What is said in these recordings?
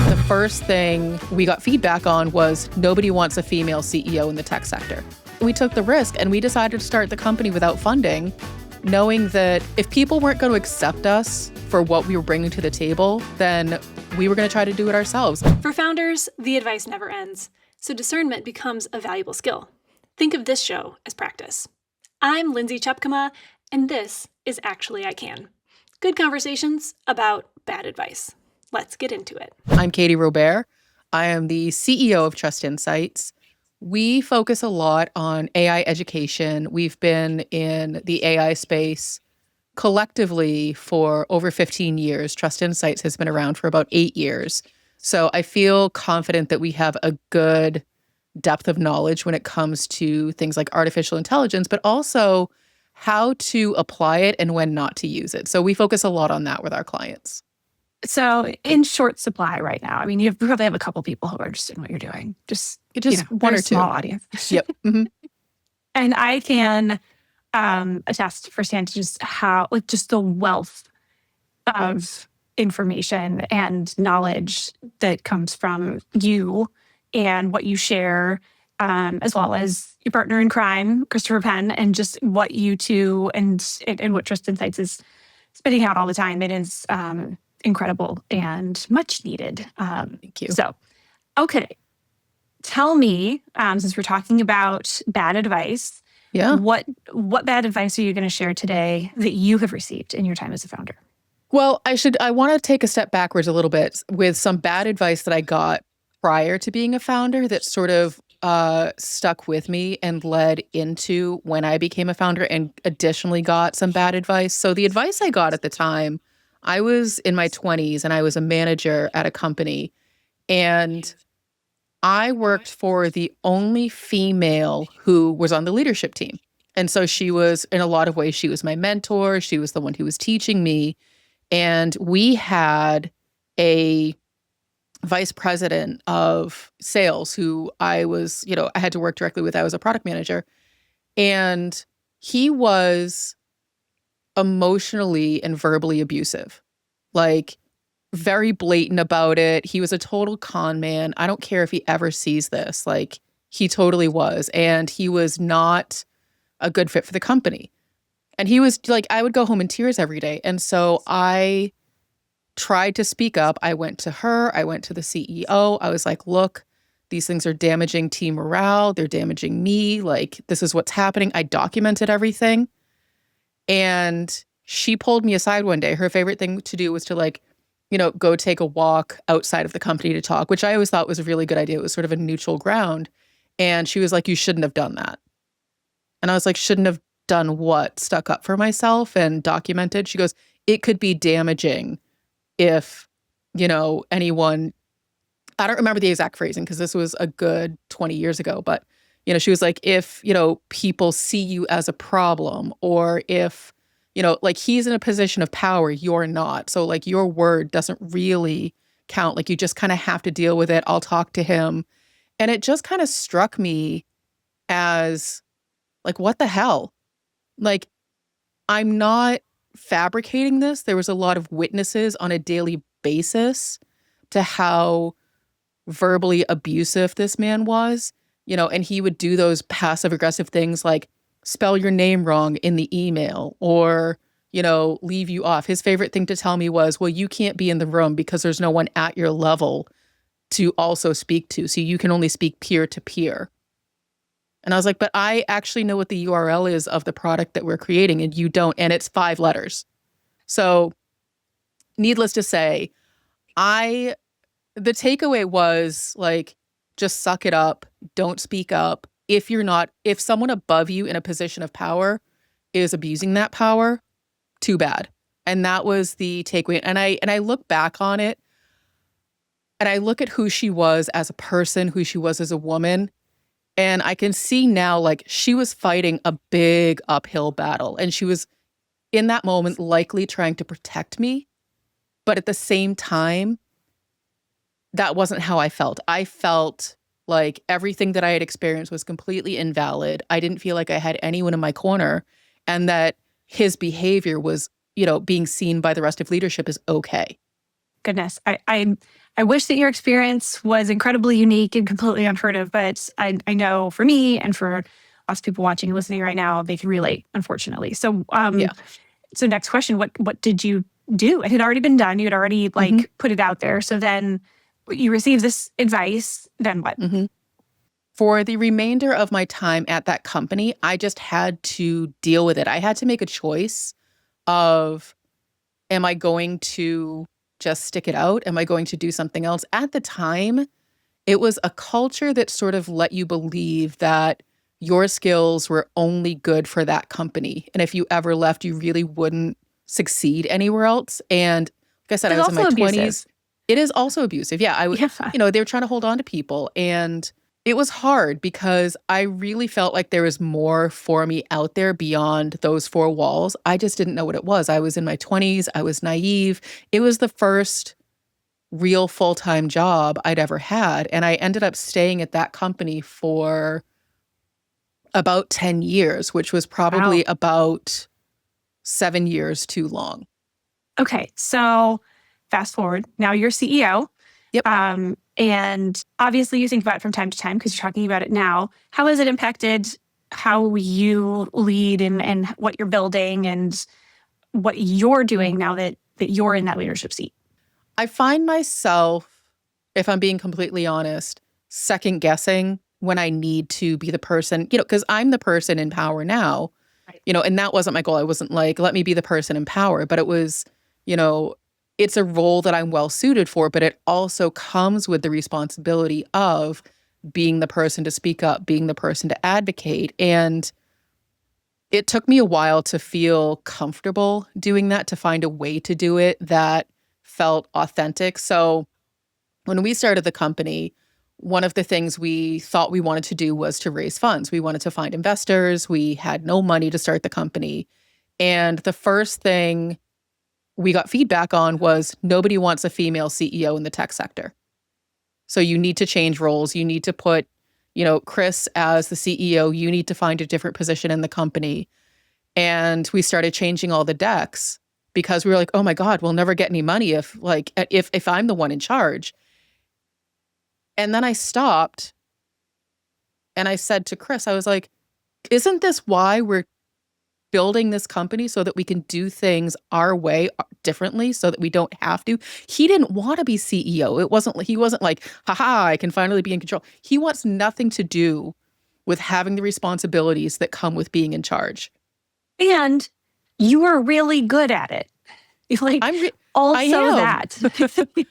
The first thing we got feedback on was nobody wants a female CEO in the tech sector. We took the risk and we decided to start the company without funding, knowing that if people weren't going to accept us for what we were bringing to the table, then we were going to try to do it ourselves. For founders, the advice never ends, so discernment becomes a valuable skill. Think of this show as practice. I'm Lindsay Chepkema, and this is Actually I Can. Good conversations about bad advice. Let's get into it. I'm Katie Robbert. I am the CEO of Trust Insights. We focus a lot on AI education. We've been in the AI space collectively for over 15 years. Trust Insights has been around for about 8 years. So I feel confident that we have a good depth of knowledge when it comes to things like artificial intelligence, but also how to apply it and when not to use it. So we focus a lot on that with our clients. So in short supply right now, I mean, you probably have a couple people who are interested in what you're doing. Just one or two. Small audience. Yep. Mm-hmm. And I can attest firsthand to just how, just the wealth of information and knowledge that comes from you and what you share, as well as your partner in crime, Christopher Penn, and just what you two and what Trust Insights is spitting out all the time. It is incredible and much needed. Thank you. So, okay. Tell me, since we're talking about bad advice, what bad advice are you going to share today that you have received in your time as a founder? Well, I want to take a step backwards a little bit with some bad advice that I got prior to being a founder that sort of stuck with me and led into when I became a founder and additionally got some bad advice. So the advice I got at the time, I was in my 20s and I was a manager at a company, and I worked for the only female who was on the leadership team. And so she was, in a lot of ways, she was my mentor. She was the one who was teaching me. And we had a vice president of sales who I had to work directly with. I was a product manager. And he was emotionally and verbally abusive, like very blatant about it. He was a total con man. I don't care if he ever sees this. Like, he totally was. And he was not a good fit for the company. And he was like, I would go home in tears every day. And so I tried to speak up. I went to her. I went to the CEO. I was like, look, these things are damaging team morale. They're damaging me. Like, this is what's happening. I documented everything. And she pulled me aside one day. Her favorite thing to do was to go take a walk outside of the company to talk, which I always thought was a really good idea. It was sort of a neutral ground. And she was like, you shouldn't have done that. And I was like, shouldn't have done what? Stuck up for myself and documented? She goes, it could be damaging if, anyone, I don't remember the exact phrasing because this was a good 20 years ago, but, she was like, if, people see you as a problem, or if, he's in a position of power, you're not. So like your word doesn't really count. Like, you just kind of have to deal with it. I'll talk to him. And it just kind of struck me as like, what the hell? Like, I'm not fabricating this. There was a lot of witnesses on a daily basis to how verbally abusive this man was, and he would do those passive aggressive things like spell your name wrong in the email or, leave you off. His favorite thing to tell me was, well, you can't be in the room because there's no one at your level to also speak to. So you can only speak peer to peer. And I was like, but I actually know what the URL is of the product that we're creating and you don't. And it's 5 letters. So needless to say, the takeaway was like, just suck it up. Don't speak up. If someone above you in a position of power is abusing that power, too bad. And that was the takeaway. And I look back on it and I look at who she was as a person, who she was as a woman. And I can see now, like, she was fighting a big uphill battle. And she was, in that moment, likely trying to protect me. But at the same time, that wasn't how I felt. I felt Like everything that I had experienced was completely invalid. I didn't feel like I had anyone in my corner, and that his behavior was, being seen by the rest of leadership as okay. Goodness, I wish that your experience was incredibly unique and completely unheard of, but I know for me and for lots of people watching and listening right now, they can relate, unfortunately. So Yeah. so next question, what did you do? It had already been done. You had already Mhm. put it out there. So then you received this advice, then what? Mhm. For the remainder of my time at that company, I just had to deal with it. I had to make a choice of, am I going to just stick it out? Am I going to do something else? At the time, it was a culture that sort of let you believe that your skills were only good for that company. And if you ever left, you really wouldn't succeed anywhere else. And like I said, I It's was in my also abusive. 20s. It is also abusive. Yeah. Yeah. They were trying to hold on to people. And it was hard because I really felt like there was more for me out there beyond those four walls. I just didn't know what it was. I was in my 20s. I was naive. It was the first real full-time job I'd ever had. And I ended up staying at that company for about 10 years, which was Wow. probably about 7 years too long. Okay. So fast forward. Now you're CEO. Yep. And obviously you think about it from time to time because you're talking about it now. How has it impacted how you lead and what you're building and what you're doing now that you're in that leadership seat? I find myself, if I'm being completely honest, second guessing when I need to be the person, because I'm the person in power now, Right. and that wasn't my goal. I wasn't like, let me be the person in power, but it was, you know, it's a role that I'm well suited for, but it also comes with the responsibility of being the person to speak up, being the person to advocate. And it took me a while to feel comfortable doing that, to find a way to do it that felt authentic. So when we started the company, one of the things we thought we wanted to do was to raise funds. We wanted to find investors. We had no money to start the company. And the first thing we got feedback on was nobody wants a female CEO in the tech sector. So you need to change roles. You need to put, Chris as the CEO. You need to find a different position in the company. And we started changing all the decks because we were like, oh my God, we'll never get any money if I'm the one in charge. And then I stopped and I said to Chris, I was like, isn't this why we're building this company, so that we can do things our way differently so that we don't have to? He didn't want to be CEO. He wasn't like, haha, I can finally be in control. He wants nothing to do with having the responsibilities that come with being in charge. And you are really good at it. Like, I also am. that.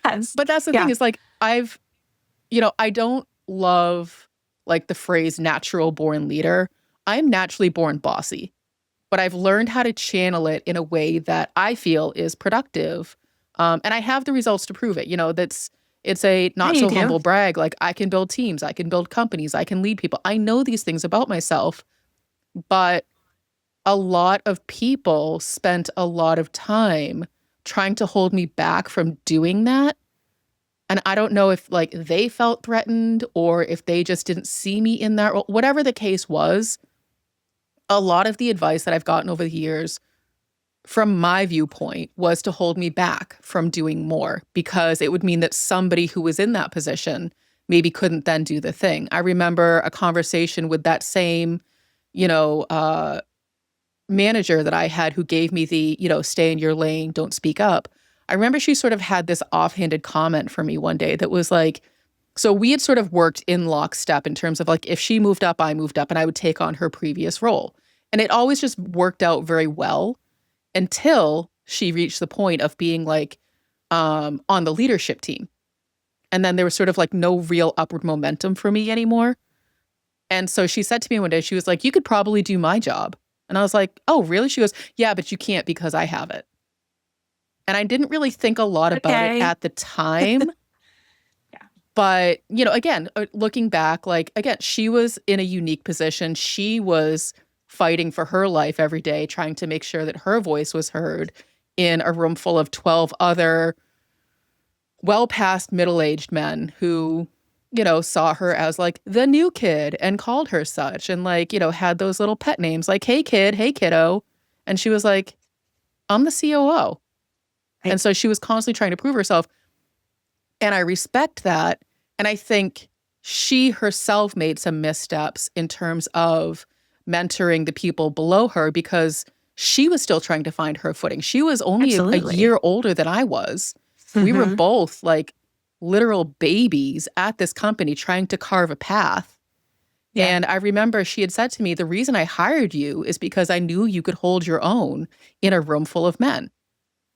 Yes. But that's the thing is like, I don't love like the phrase natural born leader. I'm naturally born bossy, but I've learned how to channel it in a way that I feel is productive. And I have the results to prove it. It's a Yeah, not you so do. humble brag. Like I can build teams, I can build companies, I can lead people. I know these things about myself, but a lot of people spent a lot of time trying to hold me back from doing that. And I don't know if like they felt threatened or if they just didn't see me in that role. Whatever the case was, a lot of the advice that I've gotten over the years from my viewpoint was to hold me back from doing more, because it would mean that somebody who was in that position maybe couldn't then do the thing. I remember a conversation with that same, manager that I had who gave me the, stay in your lane, don't speak up. I remember she sort of had this offhanded comment for me one day that was like, so we had sort of worked in lockstep in terms of like, if she moved up, I moved up and I would take on her previous role. And it always just worked out very well until she reached the point of being like on the leadership team. And then there was sort of like no real upward momentum for me anymore. And so she said to me one day, she was like, you could probably do my job. And I was like, oh, really? She goes, yeah, but you can't because I have it. And I didn't really think a lot about it Okay. at the time. Yeah. But, again, looking back, like, again, she was in a unique position. She was fighting for her life every day, trying to make sure that her voice was heard in a room full of 12 other well past middle-aged men who, saw her as like the new kid and called her such and like, had those little pet names like, hey kid, hey kiddo. And she was like, I'm the COO. Right. And so she was constantly trying to prove herself. And I respect that. And I think she herself made some missteps in terms of mentoring the people below her because she was still trying to find her footing. She was only a Absolutely. year older than I was. We were Mhm. both like literal babies at this company trying to carve a path. Yeah. And I remember she had said to me, the reason I hired you is because I knew you could hold your own in a room full of men.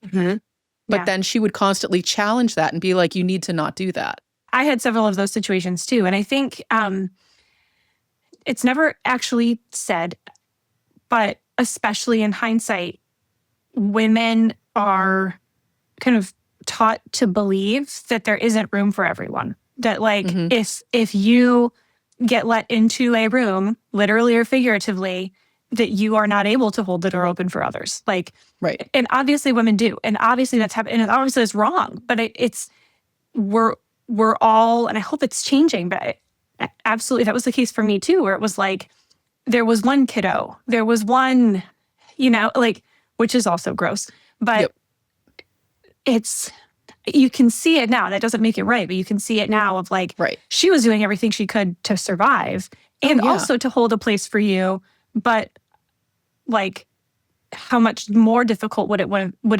Mhm. But Yeah. then she would constantly challenge that and be like, you need to not do that. I had several of those situations too. And I think it's never actually said, but especially in hindsight, women are kind of taught to believe that there isn't room for everyone. That like Hmm. if you get let into a room, literally or figuratively, that you are not able to hold the door open for others. Like, Right. and obviously women do, and obviously that's happening, and obviously it's wrong. But it's we're we're all, and I hope it's changing. But absolutely, that was the case for me too, where it was like there was one kiddo, there was one, like, which is also gross, but Yep. it's you can see it now. That doesn't make it right, but you can see it now of like Right. she was doing everything she could to survive Oh, and yeah. also to hold a place for you. But like, how much more difficult would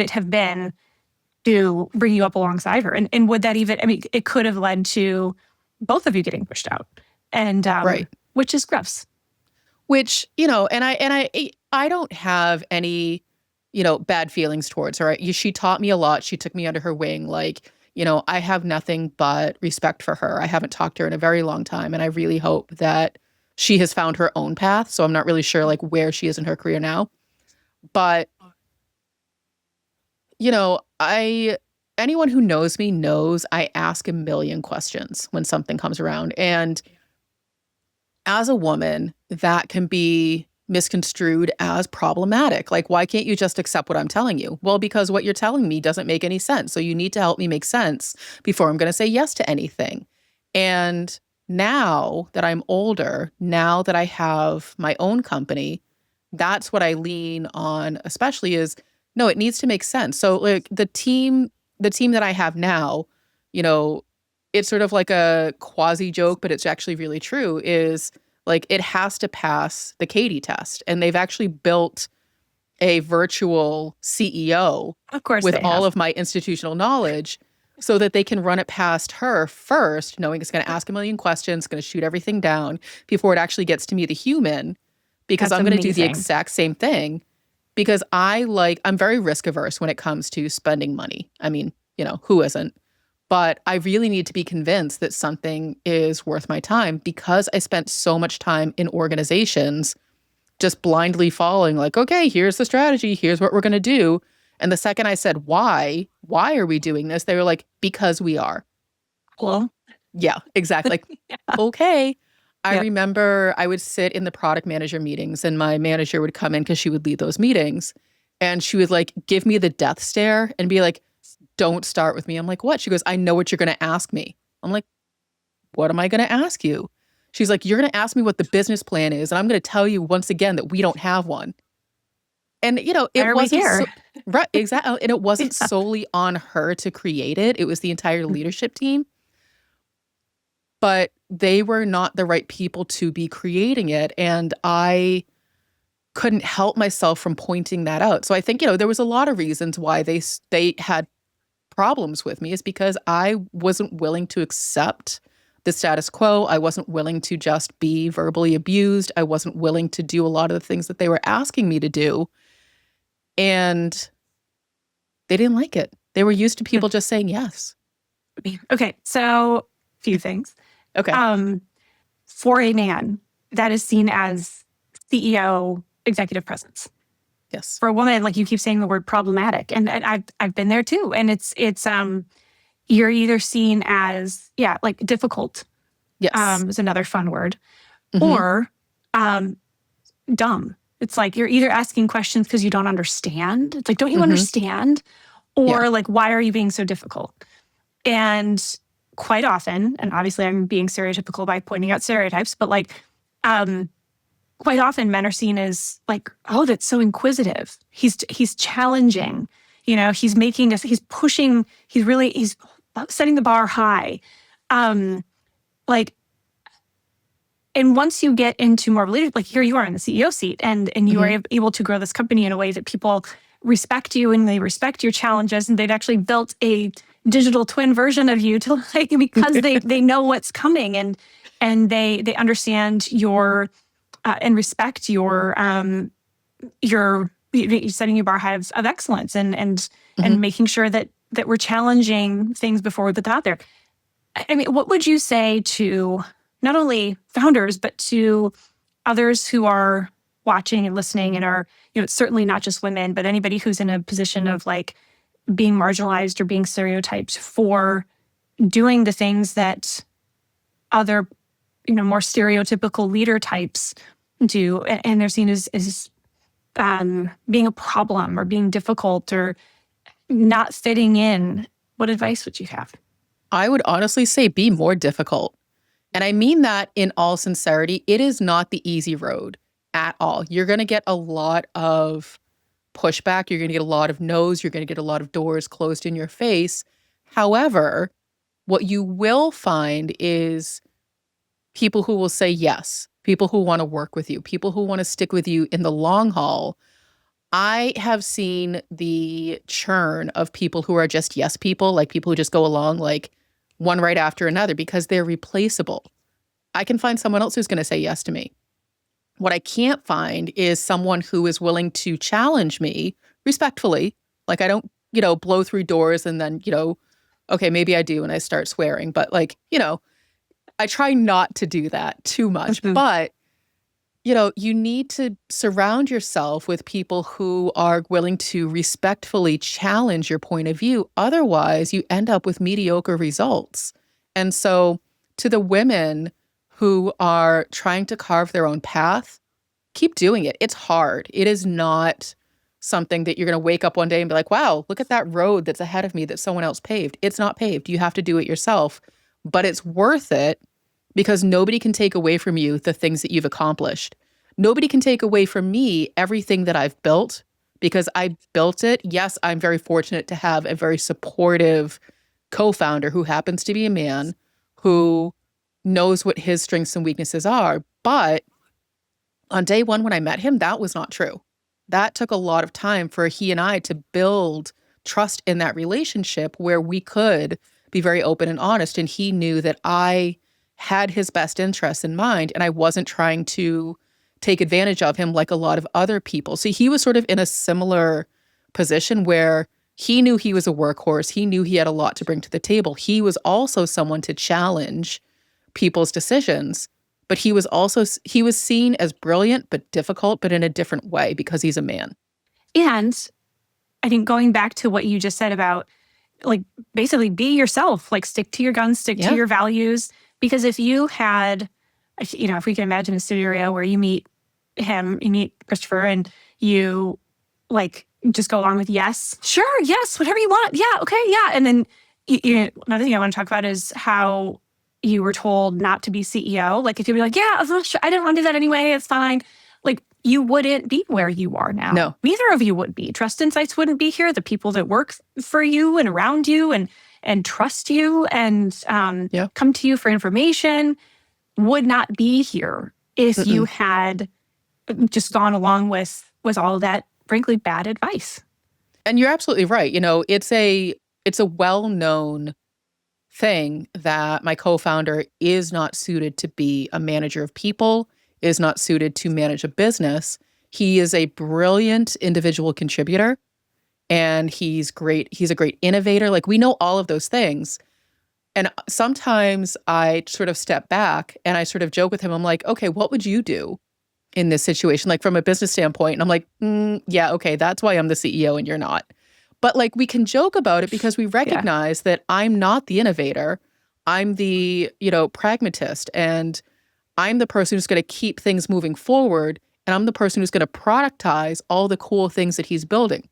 it have been to bring you up alongside her? And would that even? I mean, it could have led to both of you getting pushed out, and Right. which is gross. Which, I don't have any, bad feelings towards her. She taught me a lot. She took me under her wing. Like, I have nothing but respect for her. I haven't talked to her in a very long time. And I really hope that she has found her own path. So I'm not really sure like where she is in her career now. But, anyone who knows me knows I ask a million questions when something comes around. And as a woman, that can be misconstrued as problematic. Like, why can't you just accept what I'm telling you? Well, because what you're telling me doesn't make any sense. So you need to help me make sense before I'm going to say yes to anything. And now that I'm older, now that I have my own company, that's what I lean on, especially is no, it needs to make sense. So like the team that I have now, you know, it's sort of like a quasi joke, but it's actually really true, is like it has to pass the Katie test. And they've actually built a virtual CEO Of course with they all have. of my institutional knowledge so that they can run it past her first, knowing it's going to ask a million questions, going to shoot everything down before it actually gets to me, the human, because That's I'm going to do the amazing. exact same thing because I'm very risk averse when it comes to spending money. I mean, who isn't? But I really need to be convinced that something is worth my time because I spent so much time in organizations just blindly following, like, okay, here's the strategy, here's what we're going to do. And the second I said, why are we doing this? They were like, because we are. Cool. Yeah, exactly. Like, Yeah. okay. I Yep. remember I would sit in the product manager meetings and my manager would come in because she would lead those meetings. And she would like give me the death stare and be like, don't start with me. I'm like, what? She goes, I know what you're going to ask me. I'm like, what am I going to ask you? She's like, you're going to ask me what the business plan is. And I'm going to tell you once again that we don't have one. And, Why it are we wasn't here? so, right, exactly. And it wasn't Yeah. solely on her to create it. It was the entire leadership team. But they were not the right people to be creating it. And I couldn't help myself from pointing that out. So I think, there was a lot of reasons why they had problems with me is because I wasn't willing to accept the status quo. I wasn't willing to just be verbally abused. I wasn't willing to do a lot of the things that they were asking me to do. And they didn't like it. They were used to people just saying yes. Okay, so few things. Okay. For a man, that is seen as CEO executive presence. Yes. For a woman, like you keep saying the word problematic, and I've been there too. And it's you're either seen as like difficult, Yes. is another fun word, Hmm. or dumb. It's like you're either asking questions because you don't understand. It's like, don't you Hmm. understand? Yeah. Or like, why are you being so difficult? And quite often, and obviously I'm being stereotypical by pointing out stereotypes, but like, quite often men are seen as like, oh, that's so inquisitive. He's challenging, he's making us, he's pushing, he's setting the bar high. Like, and once you get into more leadership, like here you are in the CEO seat and you are able to grow this company in a way that people respect you and they respect your challenges, and they've actually built a digital twin version of you to like, because they know what's coming, and they understand your and respect your setting your bar high of excellence and making sure that we're challenging things before we put them out there. I mean, what would you say to not only founders, but to others who are watching and listening and are, certainly not just women, but anybody who's in a position of like being marginalized or being stereotyped for doing the things that other, more stereotypical leader types do, and they're seen as being a problem or being difficult or not fitting in? What advice would you have? I would honestly say be more difficult. And I mean that in all sincerity. It is not the easy road at all. You're going to get a lot of pushback. You're going to get a lot of no's. You're going to get a lot of doors closed in your face. However, what you will find is people who will say yes, people who want to work with you, people who want to stick with you in the long haul. I have seen the churn of people who are just yes people, like people who just go along like one right after another because they're replaceable. I can find someone else who's going to say yes to me. What I can't find is someone who is willing to challenge me respectfully. Like I don't, blow through doors and then, okay, maybe I do and I start swearing. But like, I try not to do that too much. But, you need to surround yourself with people who are willing to respectfully challenge your point of view. Otherwise, you end up with mediocre results. And so to the women who are trying to carve their own path, keep doing it. It's hard. It is not something that you're going to wake up one day and be like, wow, look at that road that's ahead of me that someone else paved. It's not paved. You have to do it yourself. But it's worth it because nobody can take away from you the things that you've accomplished. Nobody can take away from me everything that I've built because I built it. Yes, I'm very fortunate to have a very supportive co-founder who happens to be a man who knows what his strengths and weaknesses are. But on day one, when I met him, that was not true. That took a lot of time for he and I to build trust in that relationship where we could be very open and honest. And he knew that I had his best interests in mind and I wasn't trying to take advantage of him like a lot of other people. So he was sort of in a similar position where he knew he was a workhorse. He knew he had a lot to bring to the table. He was also someone to challenge people's decisions. But he was seen as brilliant, but difficult, but in a different way because he's a man. And I think going back to what you just said about like basically be yourself, like stick to your guns, stick to your values. Because if you had, if we can imagine a scenario where you meet Christopher and you like just go along with yes, sure, yes, whatever you want. Yeah, okay, yeah. And then another thing I want to talk about is how you were told not to be CEO. Like if you'd be like, yeah, sure, I didn't want to do that anyway, it's fine. Like you wouldn't be where you are now. No. Neither of you would be. Trust Insights wouldn't be here. The people that work for you and around you and trust you and come to you for information would not be here if you had just gone along with all of that, frankly, bad advice. And you're absolutely right. It's a well-known thing that my co-founder is not suited to be a manager of people, is not suited to manage a business. He is a brilliant individual contributor and he's great. He's a great innovator. Like we know all of those things. And sometimes I sort of step back and I sort of joke with him. I'm like, okay, what would you do in this situation? Like from a business standpoint. And I'm like, yeah, okay, that's why I'm the CEO and you're not. But like we can joke about it because we recognize that I'm not the innovator. I'm the, pragmatist. And I'm the person who's going to keep things moving forward. And I'm the person who's going to productize all the cool things that he's building.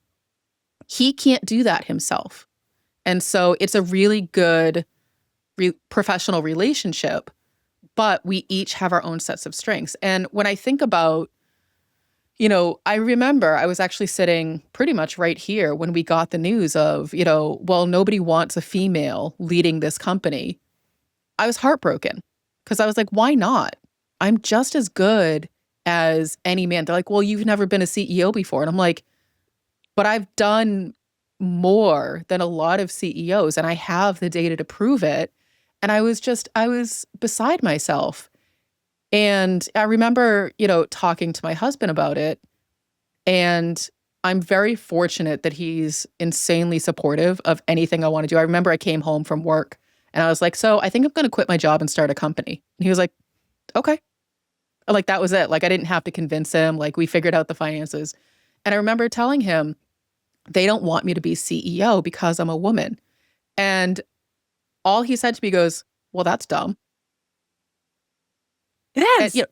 He can't do that himself. And so it's a really good professional relationship, but we each have our own sets of strengths. And when I think about, I remember I was actually sitting pretty much right here when we got the news of, well, nobody wants a female leading this company. I was heartbroken because I was like, why not? I'm just as good as any man. They're like, well, you've never been a CEO before. And I'm like, but I've done more than a lot of CEOs and I have the data to prove it. And I was beside myself. And I remember, talking to my husband about it. And I'm very fortunate that he's insanely supportive of anything I want to do. I remember I came home from work and I was like, so I think I'm going to quit my job and start a company. And he was like, okay. Like, that was it. Like, I didn't have to convince him. Like, we figured out the finances. And I remember telling him, they don't want me to be CEO because I'm a woman. And all he said to me goes, well, that's dumb. It And, is.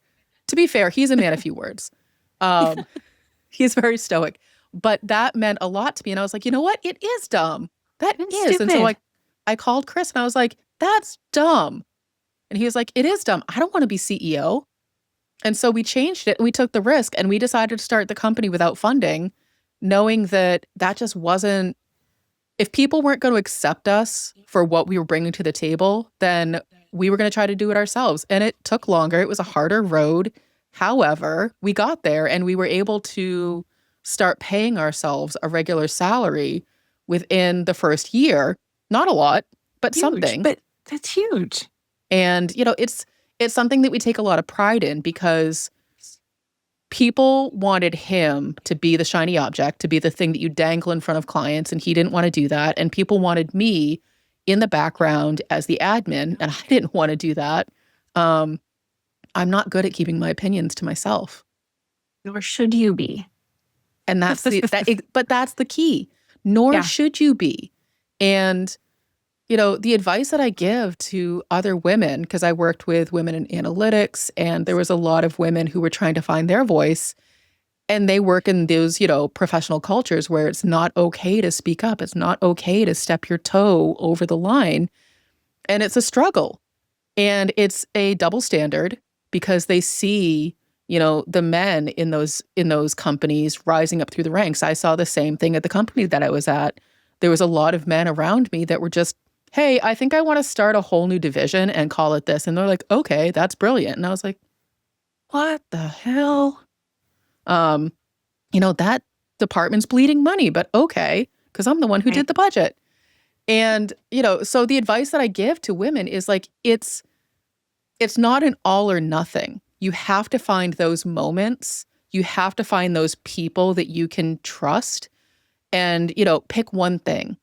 to be fair, he's a man of few words. He's very stoic. But that meant a lot to me. And I was like, you know what? It is dumb. That It's is. And so stupid. I called Chris and I was like, that's dumb. And he was like, it is dumb. I don't want to be CEO. And so we changed it and we took the risk and we decided to start the company without funding, knowing that just wasn't, if people weren't going to accept us for what we were bringing to the table, then we were going to try to do it ourselves. And it took longer. It was a harder road. However, we got there and we were able to start paying ourselves a regular salary within the first year. Not a lot, but Huge. something. But that's huge. And, it's something that we take a lot of pride in because people wanted him to be the shiny object, to be the thing that you dangle in front of clients, and he didn't want to do that. And people wanted me in the background as the admin, and I didn't want to do that. I'm not good at keeping my opinions to myself. Nor should you be. And that's but that's the key. Nor should you be. And the advice that I give to other women, because I worked with women in analytics and there was a lot of women who were trying to find their voice and they work in those, professional cultures where it's not okay to speak up. It's not okay to step your toe over the line. And it's a struggle. And it's a double standard because they see, the men in those companies rising up through the ranks. I saw the same thing at the company that I was at. There was a lot of men around me that were just, hey, I think I want to start a whole new division and call it this. And they're like, okay, that's brilliant. And I was like, what the hell? That department's bleeding money, but okay, because I'm the one who did the budget. And, so the advice that I give to women is like, it's not an all or nothing. You have to find those moments. You have to find those people that you can trust and, pick one thing.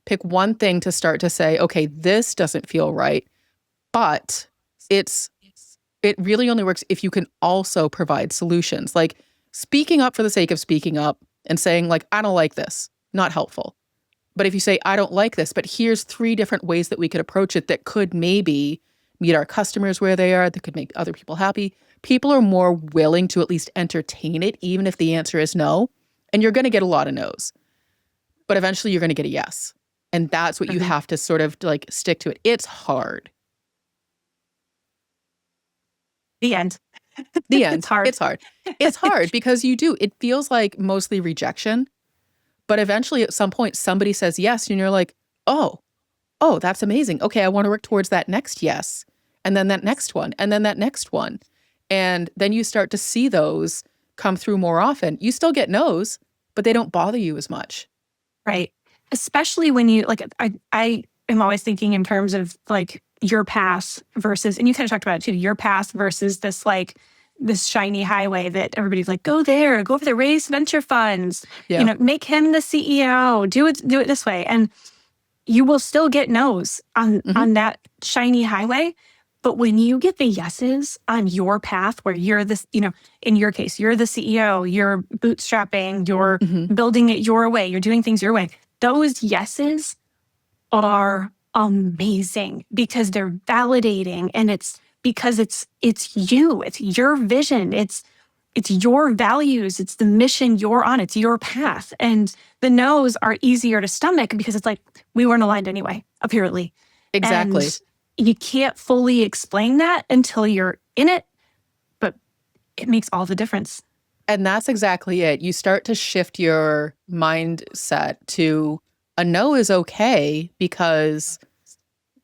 Pick one thing to start to say, okay, this doesn't feel right, but it really only works if you can also provide solutions. Like speaking up for the sake of speaking up and saying like, I don't like this, not helpful. But if you say, I don't like this, but here's 3 different ways that we could approach it that could maybe meet our customers where they are, that could make other people happy, people are more willing to at least entertain it, even if the answer is no. And you're going to get a lot of no's. But eventually you're going to get a yes. And that's what you have to sort of like stick to it. It's hard. The end. The end. It's hard. It's hard. It's hard because it feels like mostly rejection. But eventually at some point somebody says yes and you're like, oh, that's amazing. Okay, I want to work towards that next yes. And then that next one. And then that next one. And then you start to see those come through more often. You still get no's, but they don't bother you as much. Right. Especially when you, like, I am always thinking in terms of like your path versus, and you kind of talked about it too, your path versus this like, this shiny highway that everybody's like, go over there, raise venture funds, make him the CEO, do it this way. And you will still get no's on that shiny highway. But when you get the yeses on your path where you're this, in your case, you're the CEO, you're bootstrapping, you're building it your way, you're doing things your way. Those yeses are amazing because they're validating and it's because it's you, it's your vision, it's your values, it's the mission you're on, it's your path. And the no's are easier to stomach because it's like, we weren't aligned anyway, apparently. Exactly. you can't fully explain that until you're in it, but it makes all the difference. And that's exactly it. You start to shift your mindset to a no is okay because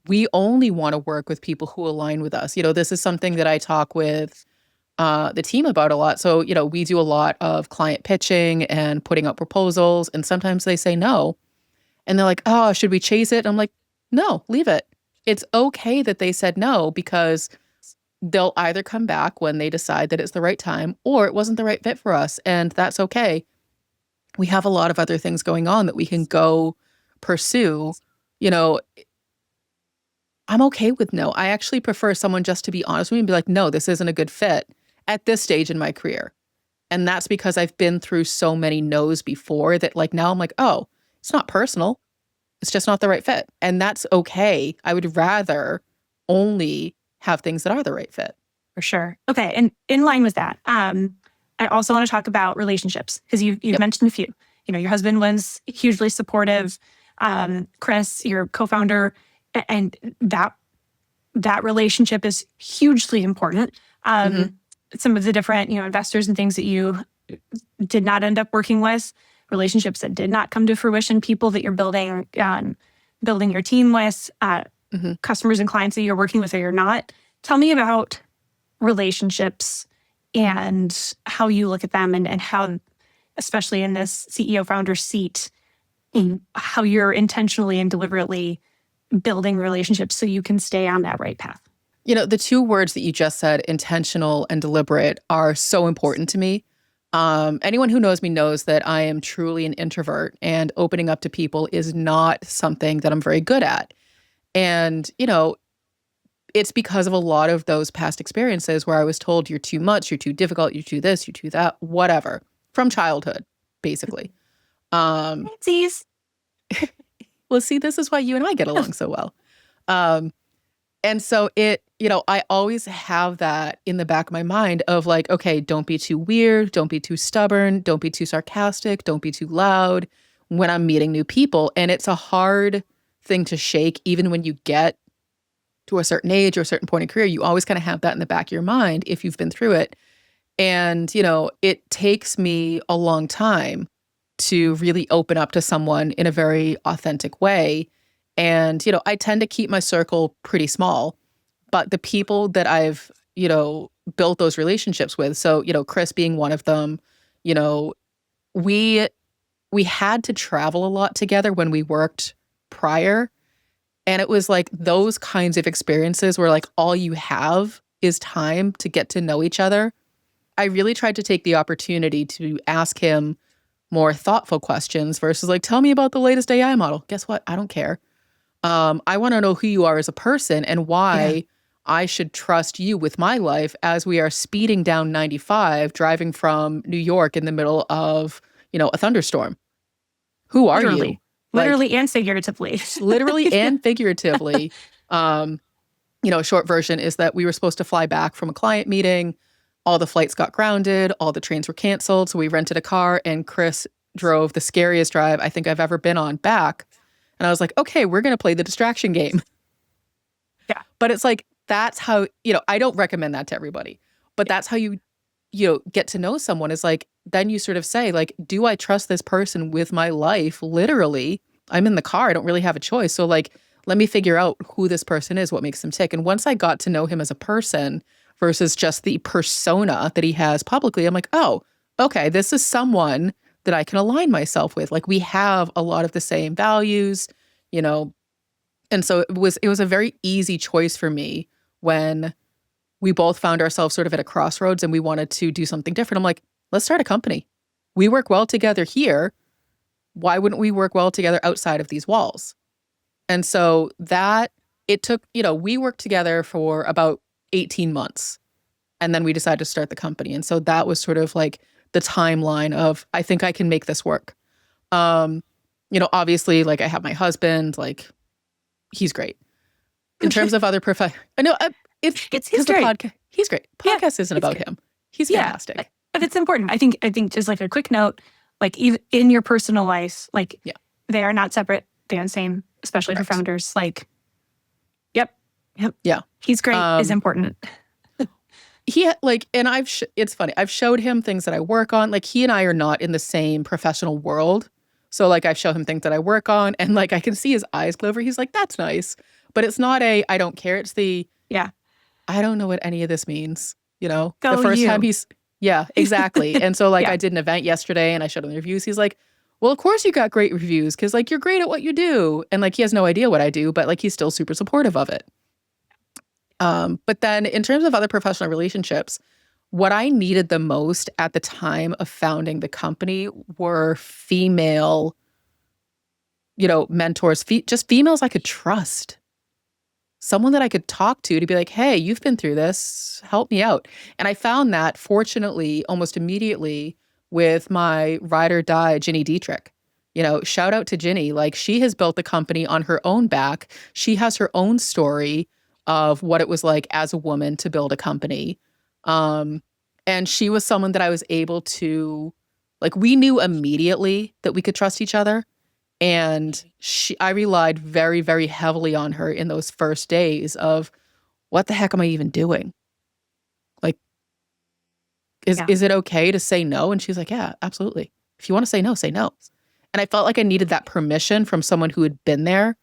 we only want to work with people who align with us. This is something that I talk with the team about a lot. So, we do a lot of client pitching and putting out proposals, and sometimes they say no. And they're like, oh, should we chase it? I'm like, no, leave it. It's okay that they said no because they'll either come back when they decide that it's the right time or it wasn't the right fit for us. And that's okay. We have a lot of other things going on that we can go pursue. I'm okay with no. I actually prefer someone just to be honest with me and be like, no, this isn't a good fit at this stage in my career. And that's because I've been through so many no's before that like now I'm like, oh, it's not personal. It's just not the right fit. And that's okay. I would rather only have things that are the right fit. For sure. Okay. And in line with that, I also want to talk about relationships because you've mentioned a few. Your husband was hugely supportive. Chris, your co-founder, and that relationship is hugely important. Some of the different, investors and things that you did not end up working with, relationships that did not come to fruition, people that you're building your team with, customers and clients that you're working with or you're not. Tell me about relationships and how you look at them and how, especially in this CEO founder seat, how you're intentionally and deliberately building relationships so you can stay on that right path. The two words that you just said, intentional and deliberate, are so important to me. Anyone who knows me knows that I am truly an introvert, and opening up to people is not something that I'm very good at. And, it's because of a lot of those past experiences where I was told you're too much, you're too difficult, you're too this, you're too that, whatever, from childhood, basically. Fancies. Well, see, this is why you and I get along so well. And so I always have that in the back of my mind of like, okay, don't be too weird, don't be too stubborn, don't be too sarcastic, don't be too loud when I'm meeting new people. And it's a hard thing to shake, even when you get to a certain age or a certain point in career. You always kind of have that in the back of your mind if you've been through it. And, it takes me a long time to really open up to someone in a very authentic way. And, I tend to keep my circle pretty small, but the people that I've, built those relationships with, so, Chris being one of them, we had to travel a lot together when we worked prior. And it was like those kinds of experiences where like all you have is time to get to know each other. I really tried to take the opportunity to ask him more thoughtful questions versus like, tell me about the latest AI model. Guess what? I don't care. I want to know who you are as a person and why I should trust you with my life as we are speeding down 95, driving from New York in the middle of, a thunderstorm. Who are you? Literally and figuratively. Literally and figuratively. Short version is that we were supposed to fly back from a client meeting. All the flights got grounded. All the trains were canceled. So we rented a car and Chris drove the scariest drive I think I've ever been on back. And I was like, okay, we're going to play the distraction game. Yeah. But it's like, that's how, I don't recommend that to everybody, but that's how you get to know someone is like, then you sort of say like, do I trust this person with my life? Literally, I'm in the car. I don't really have a choice. So like, let me figure out who this person is, what makes them tick. And once I got to know him as a person versus just the persona that he has publicly, I'm like, oh, okay, this is someone that I can align myself with. Like we have a lot of the same values, and so it was a very easy choice for me when we both found ourselves sort of at a crossroads and we wanted to do something different. I'm like, let's start a company. We work well together here. Why wouldn't we work well together outside of these walls? And so it took, we worked together for about 18 months and then we decided to start the company. And so that was sort of like the timeline of, I think I can make this work. Obviously like I have my husband, like he's great. In terms of other I know it's he's great. Podcast. He's great. Podcast isn't about him. He's fantastic. But it's important. I think just like a quick note, like even in your personal life, like they are not separate. They're the same, especially for founders. Like, Yep. Yeah. He's great is important. And it's funny. I've showed him things that I work on. Like, he and I are not in the same professional world. So like, I show him things that I work on, and like, I can see his eyes glow over. He's like, that's nice. But it's not I don't care. It's Yeah. I don't know what any of this means. The Go first time you. yeah, exactly. And so like, Yeah. I did an event yesterday and I showed him the reviews. He's like, well, of course you got great reviews, because like, you're great at what you do. And like, he has no idea what I do, but like, he's still super supportive of it. But then in terms of other professional relationships, what I needed the most at the time of founding the company were female, mentors, just females I could trust. Someone that I could talk to be like, hey, you've been through this, help me out. And I found that, fortunately, almost immediately with my ride or die, Ginny Dietrich. Shout out to Ginny. Like, she has built the company on her own back. She has her own story of what it was like as a woman to build a company. And she was someone that I was able to, like, we knew immediately that we could trust each other. And I relied very, very heavily on her in those first days of, what the heck am I even doing? Like, Yeah. is it okay to say no? And she's like, yeah, absolutely. If you want to say no, say no. And I felt like I needed that permission from someone who had been there.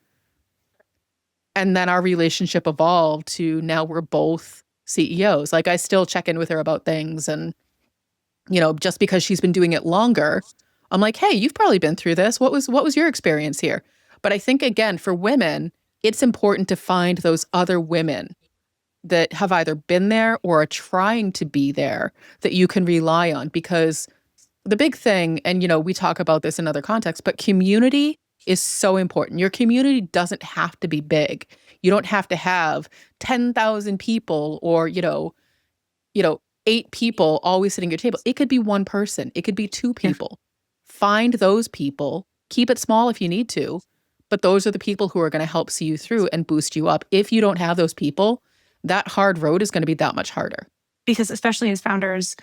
And then our relationship evolved to now we're both CEOs. Like, I still check in with her about things. And, just because she's been doing it longer, I'm like, hey, you've probably been through this. What was your experience here? But I think, again, for women, it's important to find those other women that have either been there or are trying to be there that you can rely on. Because the big thing, and, we talk about this in other contexts, but community is so important. Your community doesn't have to be big. You don't have to have 10,000 people or, 8 people always sitting at your table. It could be one person. It could be 2 people. Find those people. Keep it small if you need to. But those are the people who are going to help see you through and boost you up. If you don't have those people, that hard road is going to be that much harder. Because especially as founders,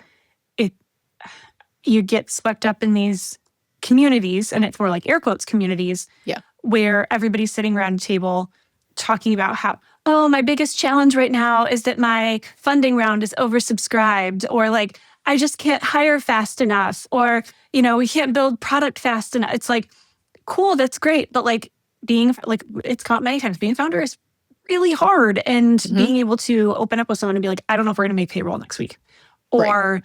you get swept up in these communities, and it's more like air quotes communities, Yeah. where everybody's sitting around a table talking about how, oh, my biggest challenge right now is that my funding round is oversubscribed, or like, I just can't hire fast enough, or, we can't build product fast enough. It's like, cool, that's great. But like, it's caught many times, being a founder is really hard. And being able to open up with someone and be like, I don't know if we're going to make payroll next week. Or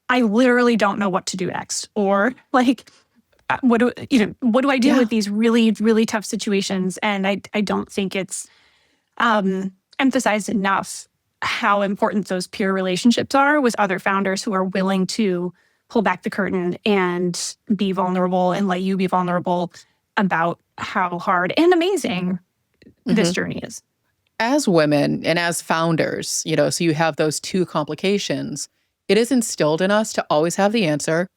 I literally don't know what to do next. Or like, what do I do with these really, really tough situations? And I don't think it's emphasized enough how important those peer relationships are with other founders who are willing to pull back the curtain and be vulnerable and let you be vulnerable about how hard and amazing this journey is. As women and as founders, so you have those 2 complications. It is instilled in us to always have the answer,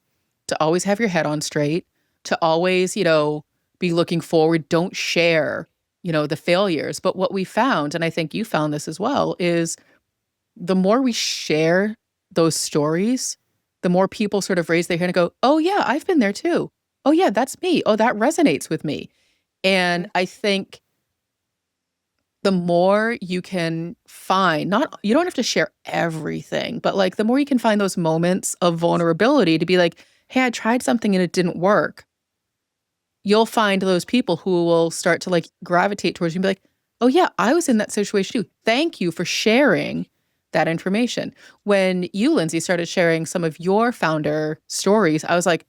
to always have your head on straight, to always, be looking forward. Don't share, the failures. But what we found, and I think you found this as well, is the more we share those stories, the more people sort of raise their hand and go, oh yeah, I've been there too. Oh yeah, that's me. Oh, that resonates with me. And I think the more you can find, you don't have to share everything, but like, the more you can find those moments of vulnerability to be like, hey, I tried something and it didn't work. You'll find those people who will start to like gravitate towards you and be like, oh yeah, I was in that situation too. Thank you for sharing that information. When you, Lindsay, started sharing some of your founder stories, I was like,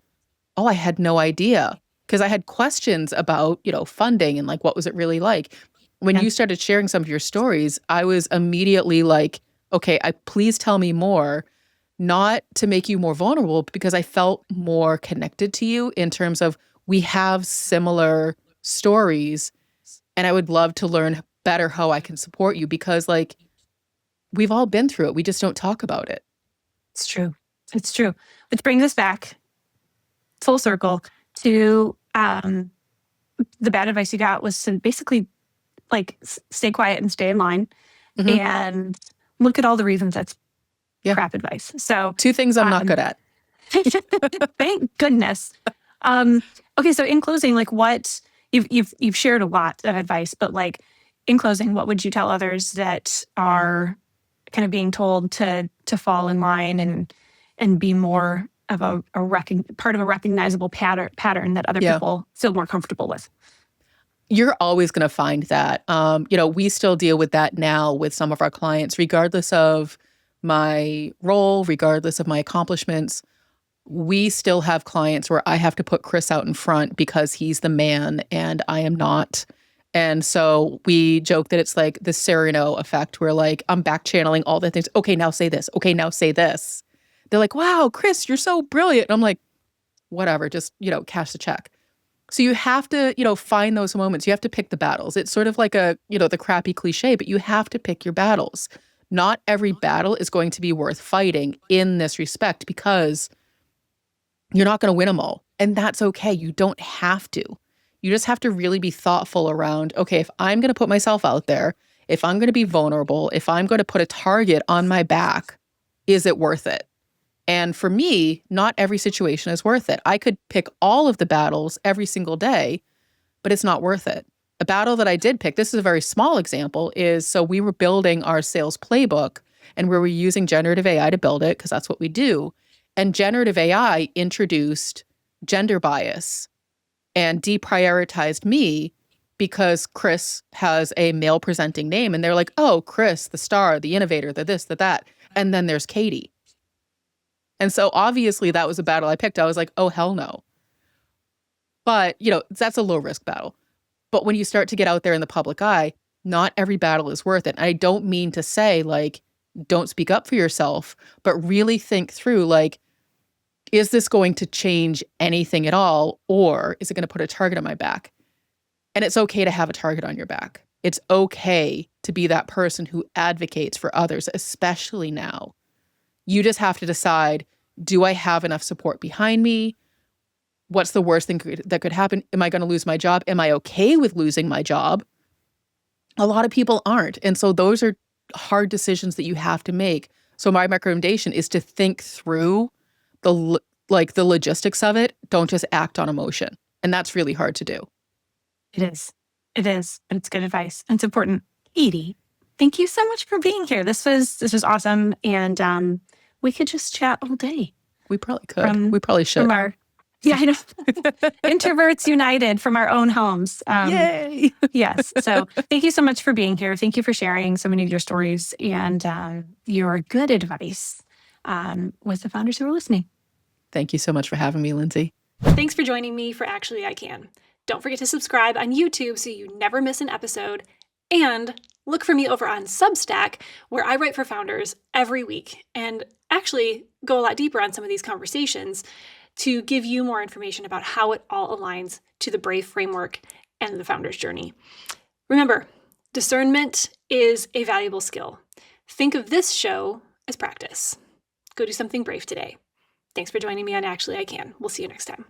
oh, I had no idea. Because I had questions about, funding and like, what was it really like? When you started sharing some of your stories, I was immediately like, okay, please tell me more, not to make you more vulnerable, but because I felt more connected to you in terms of we have similar stories, and I would love to learn better how I can support you, because like, we've all been through it. We just don't talk about it. It's true. It's true. Which brings us back full circle to the bad advice you got was to basically like stay quiet and stay in line and look at all the reasons that's crap advice. So 2 things I'm not good at. Thank goodness. Okay, so in closing, like, what you've shared a lot of advice, but like, in closing, what would you tell others that are kind of being told to fall in line and be more of part of a recognizable pattern that other people feel more comfortable with? You're always going to find that. We still deal with that now with some of our clients, regardless of my role, regardless of my accomplishments. We still have clients where I have to put Chris out in front because he's the man and I am not. And so we joke that it's like the Cyrano effect where like I'm back channeling all the things. Okay, now say this. Okay, now say this. They're like, wow, Chris, you're so brilliant. And I'm like, whatever, just, cash the check. So you have to, find those moments. You have to pick the battles. It's sort of like the crappy cliche, but you have to pick your battles. Not every battle is going to be worth fighting in this respect because you're not going to win them all. And that's okay. You don't have to. You just have to really be thoughtful around, okay, if I'm going to put myself out there, if I'm going to be vulnerable, if I'm going to put a target on my back, is it worth it? And for me, not every situation is worth it. I could pick all of the battles every single day, but it's not worth it. A battle that I did pick, this is a very small example, is so we were building our sales playbook and we were using generative AI to build it because that's what we do. And generative AI introduced gender bias and deprioritized me because Chris has a male presenting name. And they're like, oh, Chris, the star, the innovator, the this, the that. And then there's Katie. And so obviously that was a battle I picked. I was like, oh, hell no. But, that's a low risk battle. But when you start to get out there in the public eye, not every battle is worth it. And I don't mean to say like, don't speak up for yourself, but really think through like, is this going to change anything at all? Or is it going to put a target on my back? And it's okay to have a target on your back. It's okay to be that person who advocates for others, especially now. You just have to decide, do I have enough support behind me? What's the worst thing that could happen? Am I going to lose my job? Am I okay with losing my job? A lot of people aren't. And so those are hard decisions that you have to make. So my recommendation is to think through the logistics of it. Don't just act on emotion. And that's really hard to do. It is. But it's good advice. And it's important. Edie, thank you so much for being here. This was awesome. And we could just chat all day. We probably could. We probably should. I know. Introverts united from our own homes. Yay! Yes. So thank you so much for being here. Thank you for sharing so many of your stories and your good advice with the founders who are listening. Thank you so much for having me, Lindsay. Thanks for joining me for Actually I Can. Don't forget to subscribe on YouTube so you never miss an episode. And look for me over on Substack, where I write for founders every week and actually go a lot deeper on some of these conversations to give you more information about how it all aligns to the BRAVE framework and the founder's journey. Remember, discernment is a valuable skill. Think of this show as practice. Go do something brave today. Thanks for joining me on Actually I Can. We'll see you next time.